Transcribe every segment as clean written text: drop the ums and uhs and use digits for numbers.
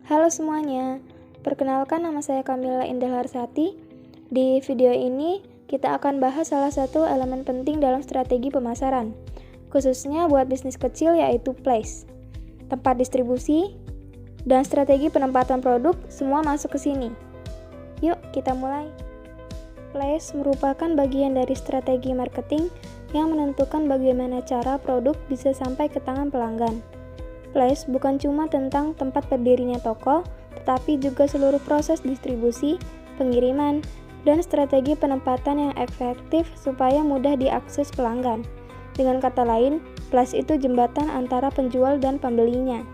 Halo semuanya, perkenalkan nama saya Kamila Indah Larsati. Di video ini kita akan bahas salah satu elemen penting dalam strategi pemasaran, khususnya buat bisnis kecil yaitu place. Tempat distribusi dan strategi penempatan produk semua masuk ke sini. Yuk kita mulai. Place merupakan bagian dari strategi marketing yang menentukan bagaimana cara produk bisa sampai ke tangan pelanggan. Place bukan cuma tentang tempat berdirinya toko, tetapi juga seluruh proses distribusi, pengiriman, dan strategi penempatan yang efektif supaya mudah diakses pelanggan. Dengan kata lain, place itu jembatan antara penjual dan pembelinya.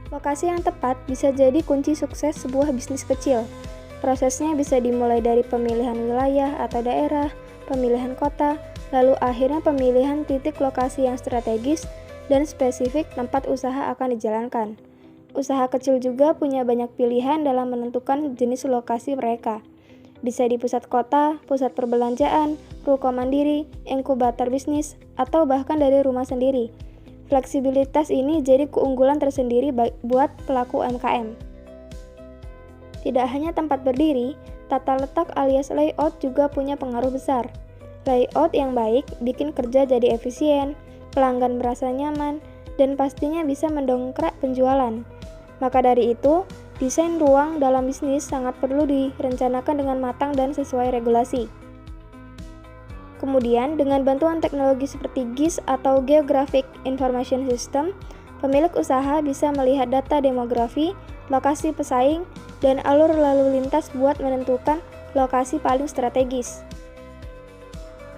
Lokasi yang tepat bisa jadi kunci sukses sebuah bisnis kecil. Prosesnya bisa dimulai dari pemilihan wilayah atau daerah, pemilihan kota, lalu akhirnya pemilihan titik lokasi yang strategis dan spesifik tempat usaha akan dijalankan. Usaha kecil juga punya banyak pilihan dalam menentukan jenis lokasi mereka. Bisa di pusat kota, pusat perbelanjaan, ruko mandiri, inkubator bisnis, atau bahkan dari rumah sendiri. Fleksibilitas ini jadi keunggulan tersendiri buat pelaku UMKM. Tidak hanya tempat berdiri, tata letak alias layout juga punya pengaruh besar. Layout yang baik bikin kerja jadi efisien, pelanggan merasa nyaman, dan pastinya bisa mendongkrak penjualan. Maka dari itu, desain ruang dalam bisnis sangat perlu direncanakan dengan matang dan sesuai regulasi. Kemudian, dengan bantuan teknologi seperti GIS atau Geographic Information System, pemilik usaha bisa melihat data demografi, lokasi pesaing, dan alur lalu lintas buat menentukan lokasi paling strategis.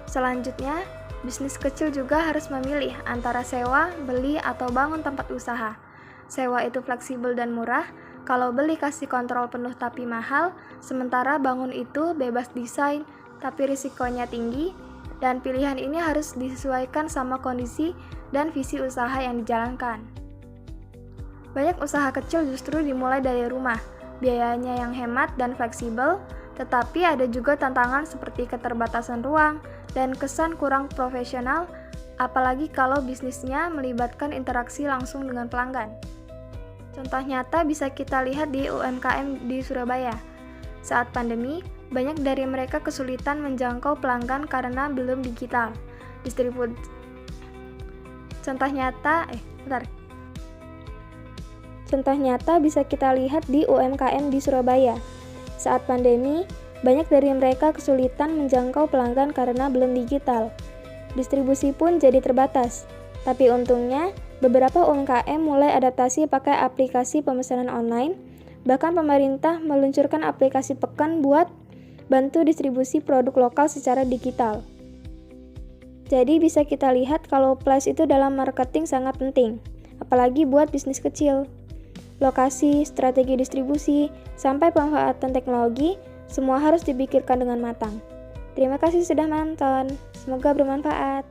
Selanjutnya, bisnis kecil juga harus memilih antara sewa, beli, atau bangun tempat usaha. Sewa itu fleksibel dan murah, kalau beli kasih kontrol penuh tapi mahal, sementara bangun itu bebas desain tapi risikonya tinggi, dan pilihan ini harus disesuaikan sama kondisi dan visi usaha yang dijalankan. Banyak usaha kecil justru dimulai dari rumah, biayanya yang hemat dan fleksibel, tetapi ada juga tantangan seperti keterbatasan ruang dan kesan kurang profesional, apalagi kalau bisnisnya melibatkan interaksi langsung dengan pelanggan. Contoh nyata bisa kita lihat di UMKM di Surabaya. Saat pandemi, banyak dari mereka kesulitan menjangkau pelanggan karena belum digital. Contoh nyata bisa kita lihat di UMKM di Surabaya. Saat pandemi, banyak dari mereka kesulitan menjangkau pelanggan karena belum digital. Distribusi pun jadi terbatas. Tapi untungnya, beberapa UMKM mulai adaptasi pakai aplikasi pemesanan online. Bahkan pemerintah meluncurkan aplikasi Pekan buat bantu distribusi produk lokal secara digital. Jadi bisa kita lihat kalau place itu dalam marketing sangat penting, apalagi buat bisnis kecil. Lokasi, strategi distribusi, sampai pemanfaatan teknologi, semua harus dipikirkan dengan matang. Terima kasih sudah menonton, semoga bermanfaat.